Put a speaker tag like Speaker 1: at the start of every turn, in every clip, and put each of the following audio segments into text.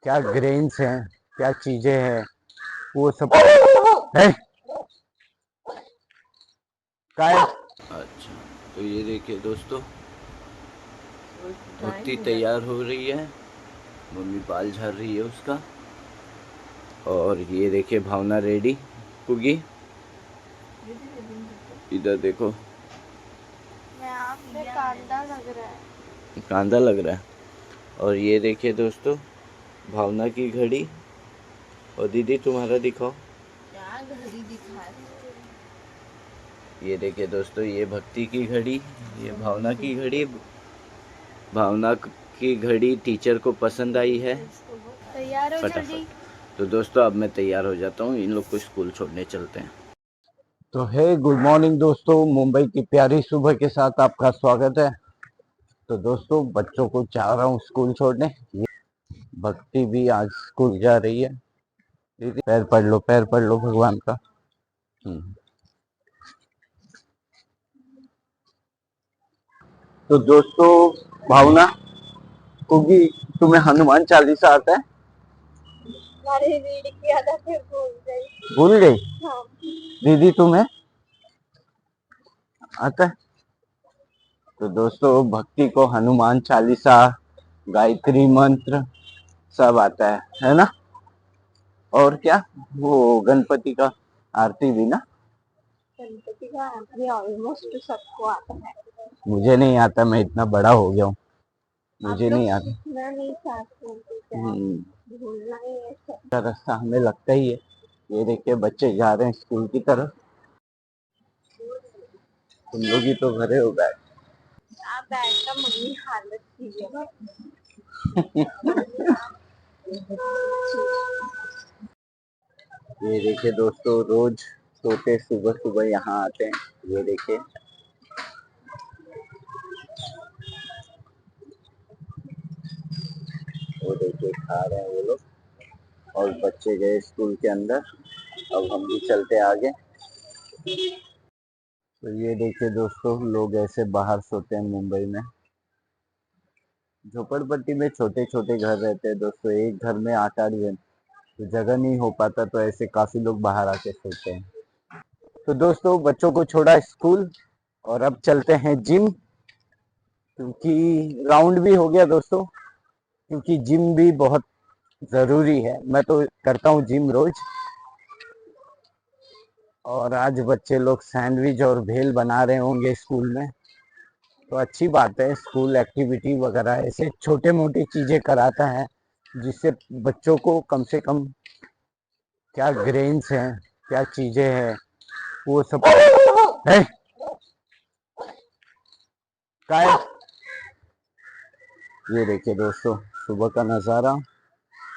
Speaker 1: क्या ग्रेन्स हैं, क्या चीजें हैं, वो सब है काय।
Speaker 2: अच्छा, तो ये देखिए दोस्तों, भक्ति तैयार हो रही है। मम्मी बाल झाड़ रही है उसका। और ये देखिए भावना रेडी होगी। इधर देखो,
Speaker 3: कांदा लग रहा है।
Speaker 2: कांदा लग रहा है। और ये देखिए दोस्तों, भावना की घड़ी। और दीदी तुम्हारा दिखाओ।
Speaker 3: क्या घड़ी दिखा रही
Speaker 2: ये देखिए दोस्तों, ये भक्ति की घड़ी, ये भावना की घड़ी। भावना की घड़ी टीचर को पसंद आई है।
Speaker 3: तैयार हो जल्दी।
Speaker 2: फटाफट। तो दोस्तों अब मैं तैयार हो जाता हूँ, इन लोग को स्कूल छोड़ने चलते हैं।
Speaker 1: तो है गुड मॉर्निंग दोस्तों, मुंबई की प्यारी सुबह के साथ आपका स्वागत है। तो दोस्तों बच्चों को जा रहा हूँ स्कूल छोड़ने। ये भक्ति भी आज स्कूल जा रही है। दीदी पैर पढ़ लो, पैर पढ़ लो भगवान का। तो दोस्तों भावना क्योंकि तुम्हें हनुमान चालीसा आता है?
Speaker 3: अरे रीड किया था फिर भूल गई।
Speaker 1: भूल गई?
Speaker 3: हाँ।
Speaker 1: दीदी तुम्हें आता है? तो दोस्तों भक्ति को हनुमान चालीसा, गायत्री मंत्र सब आता है ना? और क्या, वो गणपति का आरती भी ना?
Speaker 3: गणपति का आरती ऑलमोस्ट सबको आता है।
Speaker 1: मुझे नहीं आता, मैं इतना बड़ा हो गया हूँ, मुझे नहीं आता।
Speaker 3: सीखना नहीं चाहते भूलना ही है सब।
Speaker 1: का रास्ता हमें लगता ही है। ये देखिए बच्चे जा रहे हैं स्कूल की तरफ। तुम लोग ही तो भरे हो बैग।
Speaker 3: बैग का मम्मी हालत की है।
Speaker 1: ये देखिए दोस्तों, रोज तोते सुबह सुबह यहाँ आते हैं। ये देखिए, वो देखिए खा रहे हैं वो लोग। और बच्चे गए स्कूल के अंदर, अब हम भी चलते आगे। तो ये देखिए दोस्तों, लोग ऐसे बाहर सोते हैं मुंबई में। झोपड़पट्टी में छोटे छोटे घर रहते हैं दोस्तों, एक घर में 8-8 जन, तो जगह नहीं हो पाता, तो ऐसे काफी लोग बाहर आके सोते हैं। तो दोस्तों बच्चों को छोड़ा स्कूल और अब चलते हैं जिम, क्योंकि राउंड भी हो गया दोस्तों, क्योंकि जिम भी बहुत जरूरी है। मैं तो करता हूँ जिम रोज। और आज बच्चे लोग सैंडविच और भेल बना रहे होंगे स्कूल में, तो अच्छी बात है। स्कूल एक्टिविटी वगैरह ऐसे छोटे मोटे चीजें कराता है, जिससे बच्चों को कम से कम क्या ग्रेन्स हैं, क्या चीजें हैं, वो सब है काय। ये देखिए दोस्तों, सुबह का नज़ारा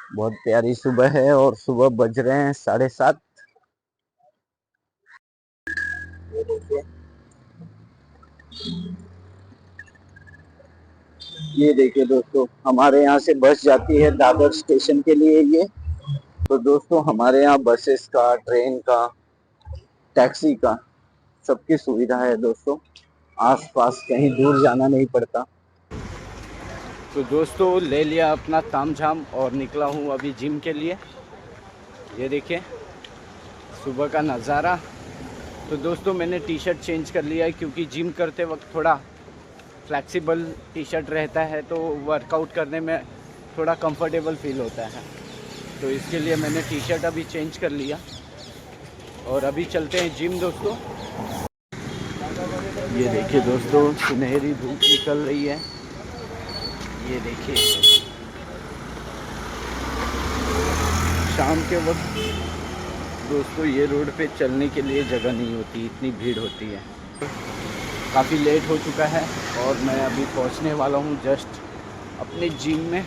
Speaker 1: बहुत प्यारी सुबह है और सुबह बज रहे हैं 7:30। ये देखिए, ये देखिए दोस्तों, हमारे यहाँ से बस जाती है दादर स्टेशन के लिए। ये तो दोस्तों हमारे यहाँ बसेस का, ट्रेन का, टैक्सी का सबकी सुविधा है दोस्तों। आसपास कहीं दूर जाना नहीं पड़ता।
Speaker 2: तो दोस्तों ले लिया अपना तामझाम और निकला हूँ अभी जिम के लिए। ये देखिए सुबह का नज़ारा। तो दोस्तों मैंने टी शर्ट चेंज कर लिया है, क्योंकि जिम करते वक्त थोड़ा फ्लेक्सिबल टी शर्ट रहता है, तो वर्कआउट करने में थोड़ा कंफर्टेबल फील होता है। तो इसके लिए मैंने टी शर्ट अभी चेंज कर लिया और अभी चलते हैं जिम दोस्तों। ये देखिए दोस्तों, सुनहरी धूप निकल रही है। ये देखिए शाम के वक्त दोस्तों ये रोड पे चलने के लिए जगह नहीं होती, इतनी भीड़ होती है। काफ़ी लेट हो चुका है और मैं अभी पहुंचने वाला हूं जस्ट अपने जिम में।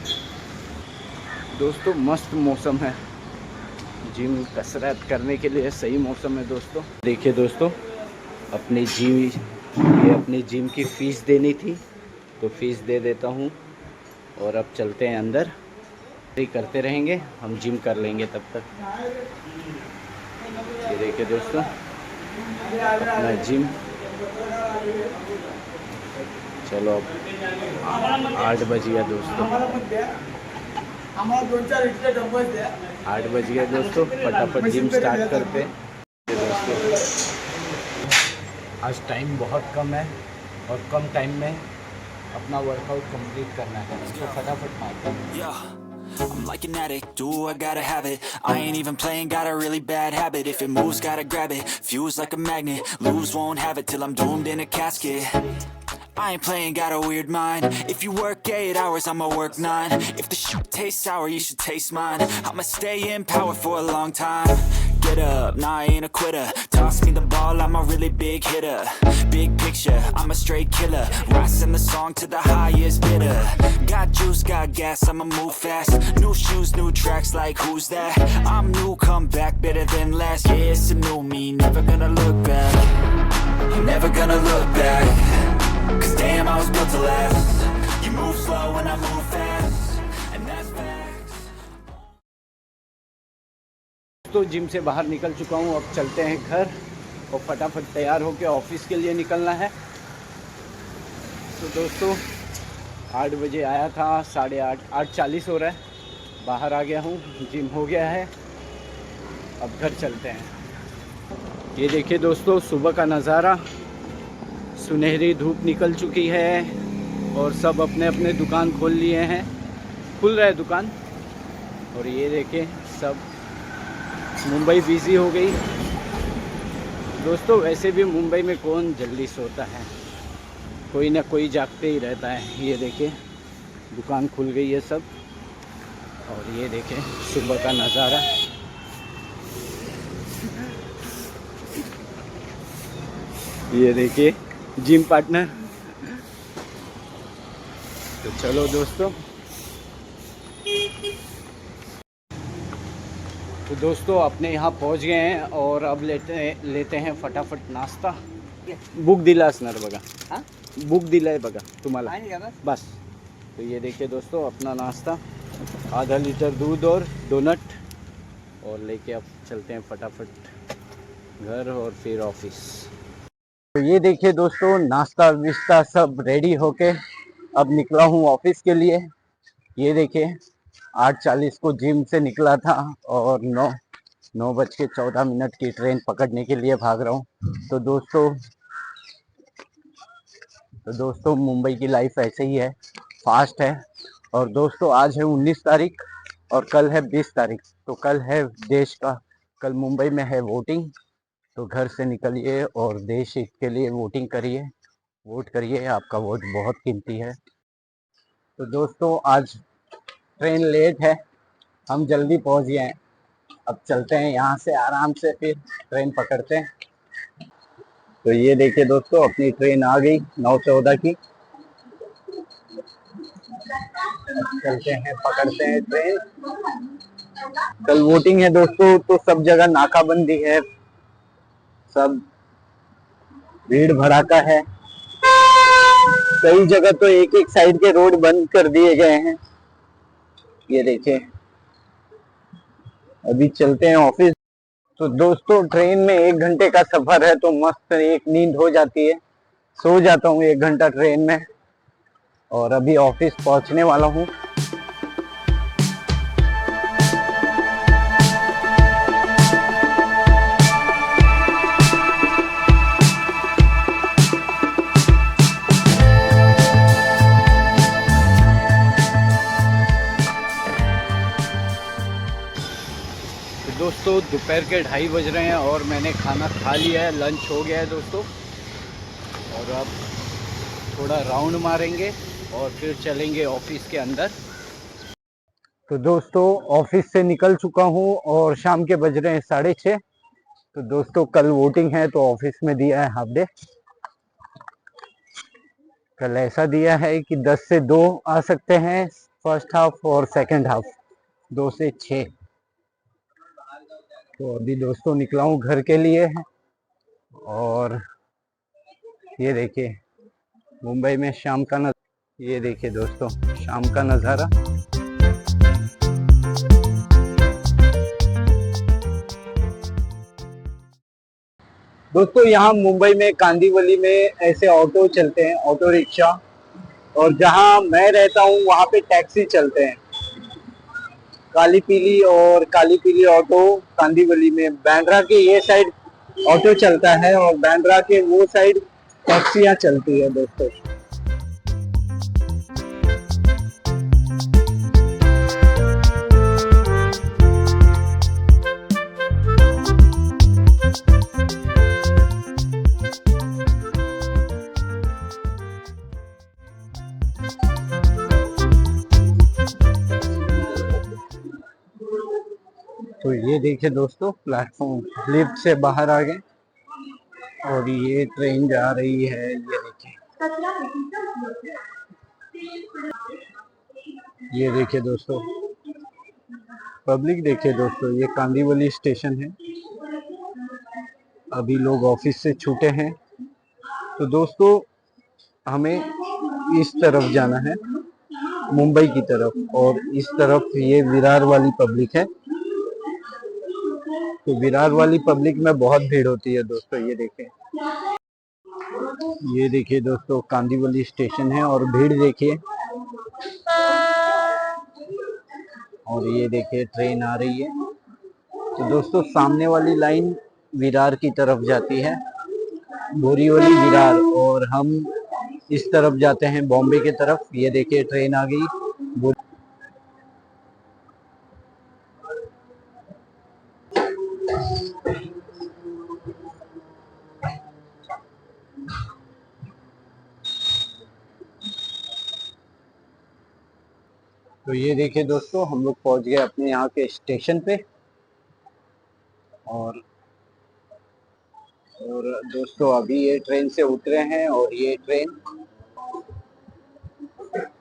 Speaker 2: दोस्तों मस्त मौसम है, जिम कसरत करने के लिए सही मौसम है दोस्तों। देखिए दोस्तों, अपनी जिम की फ़ीस देनी थी, तो फ़ीस दे देता हूं और अब चलते हैं अंदर। करते रहेंगे, हम जिम कर लेंगे तब तक। ये देखिए दोस्तों अपना जिम। चलो अब 8 बज गया दोस्तों। 8 बज गए दोस्तों, फटाफट जिम स्टार्ट करते हैं दोस्तों। आज टाइम बहुत कम है और कम टाइम में अपना वर्कआउट कंप्लीट करना है, तो फटाफट मारते हैं।
Speaker 4: Yeah, I'm like an addict, do I gotta have it. I ain't even playing, got a really bad habit. If it moves, gotta grab it, fuse like a magnet. Lose, won't have it till I'm doomed in a casket. I ain't playing, got a weird mind. If you work 8 hours, I'ma work 9. If the shit tastes sour, you should taste mine. I'ma stay in power for a long time. Get up, nah I ain't a quitter. Toss me the ball, I'm a really big hitter. Big picture, I'm a straight killer. Rising the song to the highest bidder. Got juice, got gas, I'ma move fast. New shoes, new tracks, like who's that? I'm new, come back, better than last. Yeah, it's a new me, never gonna look back. Never gonna look back. Cause damn, I was built to last. You move slow and I move fast, and that's facts.
Speaker 2: तो gym से बाहर निकल चुका हूँ, अब चलते हैं घर और फटाफट तैयार होकर ऑफिस के लिए निकलना है। तो दोस्तों 8 बजे आया था, 8:30 8:40 हो रहा है, बाहर आ गया हूँ, जिम हो गया है, अब घर चलते हैं। ये देखिए दोस्तों सुबह का नज़ारा, सुनहरी धूप निकल चुकी है और सब अपने अपने दुकान खोल लिए हैं, खुल रहा है दुकान। और ये देखिए सब मुंबई बिज़ी हो गई दोस्तों। वैसे भी मुंबई में कौन जल्दी सोता है, कोई ना कोई जागते ही रहता है। ये देखिए दुकान खुल गई है सब, और ये देखिए सुबह का नज़ारा। ये देखिए जिम पार्टनर। तो चलो दोस्तों, तो दोस्तों अपने यहाँ पहुँच गए हैं और अब लेते हैं फटाफट नाश्ता। बुक दिला असणार बघा, हाँ बुक दिला है बघा तुम्हाला बस। तो ये देखिए दोस्तों अपना नाश्ता, आधा लीटर दूध और डोनट, और लेके अब चलते हैं फटाफट घर और फिर ऑफिस।
Speaker 1: तो ये देखिए दोस्तों नाश्ता विस्ता सब रेडी होके अब निकला हूँ ऑफिस के लिए। ये देखिए 8:40 को जिम से निकला था और 9:14 की ट्रेन पकड़ने के लिए भाग रहा हूँ। तो दोस्तों मुंबई की लाइफ ऐसे ही है, फास्ट है। और दोस्तों आज है 19 तारीख और कल है 20 तारीख। तो कल है देश का, कल मुंबई में है वोटिंग। तो घर से निकलिए और देश हित के लिए वोटिंग करिए, वोट करिए, आपका वोट बहुत कीमती है। तो दोस्तों आज ट्रेन लेट है, हम जल्दी पहुंच गए हैं, अब चलते हैं यहाँ से आराम से, फिर ट्रेन पकड़ते हैं। तो ये देखिए दोस्तों अपनी ट्रेन आ गई 9:14 की। चलते हैं, पकड़ते हैं ट्रेन। कल वोटिंग है दोस्तों, तो सब जगह नाकाबंदी है, सब भीड़ भड़ाका है। कई जगह तो एक एक साइड के रोड बंद कर दिए गए हैं। ये देखिए अभी चलते हैं ऑफिस। तो दोस्तों ट्रेन में 1 घंटे का सफर है, तो मस्त एक नींद हो जाती है, सो जाता हूँ 1 घंटा ट्रेन में, और अभी ऑफिस पहुंचने वाला हूँ।
Speaker 2: दोस्तों दोपहर के 2:30 बज रहे हैं और मैंने खाना खा लिया है, लंच हो गया है दोस्तों। और अब थोड़ा राउंड मारेंगे और फिर चलेंगे ऑफिस के अंदर।
Speaker 1: तो दोस्तों ऑफिस से निकल चुका हूँ और शाम के बज रहे हैं 6:30। तो दोस्तों कल वोटिंग है, तो ऑफिस में दिया है हाफ डे। कल ऐसा दिया है कि 10 से 2 आ सकते हैं फर्स्ट हाफ, और सेकंड हाफ 2 से 6। तो अभी दोस्तों निकला हूँ घर के लिए, और ये देखिए मुंबई में शाम का नज़ारा। ये देखिए दोस्तों शाम का नज़ारा। दोस्तों यहाँ मुंबई में कांदिवली में ऐसे ऑटो चलते हैं, ऑटो रिक्शा, और जहाँ मैं रहता हूँ वहाँ पे टैक्सी चलते हैं। काली पीली और काली पीली ऑटो कांदीवली में, बांद्रा के ये साइड ऑटो चलता है और बांद्रा के वो साइड टैक्सियां चलती है दोस्तों। तो ये देखिए दोस्तों, प्लेटफॉर्म लिफ्ट से बाहर आ गए और ये ट्रेन जा रही है। ये देखिए दोस्तों, पब्लिक देखिए दोस्तों, ये कांदीवली स्टेशन है। अभी लोग ऑफिस से छूटे हैं, तो दोस्तों हमें इस तरफ जाना है, मुंबई की तरफ, और इस तरफ ये विरार वाली पब्लिक है। तो विरार वाली पब्लिक में बहुत भीड़ होती है दोस्तों। ये देखिए दोस्तों, कांदीवली स्टेशन है और भीड़ देखिए। और ये देखिए ट्रेन आ रही है। तो दोस्तों सामने वाली लाइन विरार की तरफ जाती है, बोरीवली विरार, और हम इस तरफ जाते हैं बॉम्बे की तरफ। ये देखिए ट्रेन आ गई। तो ये देखिए दोस्तों, हम लोग पहुंच गए अपने यहाँ के स्टेशन पे। और दोस्तों अभी ये ट्रेन से उतरे हैं और ये ट्रेन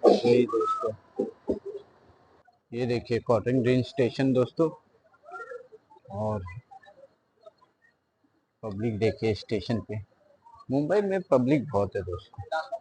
Speaker 1: गई दोस्तों। ये देखिए कॉटन ग्रीन स्टेशन दोस्तों, और पब्लिक देखिए स्टेशन पे। मुंबई में पब्लिक बहुत है दोस्तों।